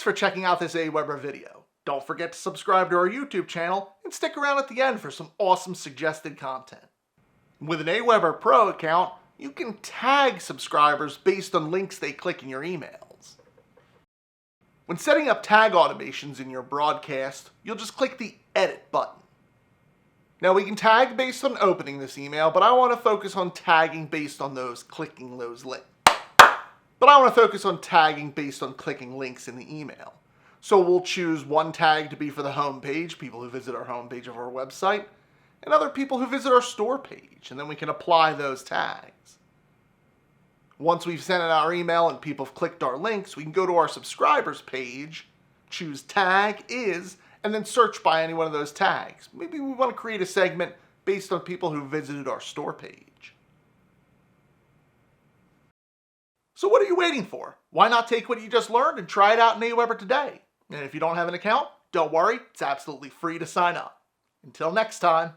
Thanks for checking out this Aweber video. Don't forget to subscribe to our YouTube channel and stick around at the end for some awesome suggested content. With an Aweber Pro account, you can tag subscribers based on links they click in your emails. When setting up tag automations in your broadcast, you'll just click the Edit button. Now we can tag based on opening this email, but I want to focus on tagging based on those clicking those links. But I want to focus on tagging based on clicking links in the email. So we'll choose one tag to be for the home page, people who visit our home page of our website, and other people who visit our store page, and then we can apply those tags. Once we've sent out our email and people have clicked our links, we can go to our subscribers page, choose Tag Is, and then search by any one of those tags. Maybe we want to create a segment based on people who visited our store page. So what are you waiting for? Why not take what you just learned and try it out in Aweber today? And if you don't have an account, don't worry, it's absolutely free to sign up. Until next time.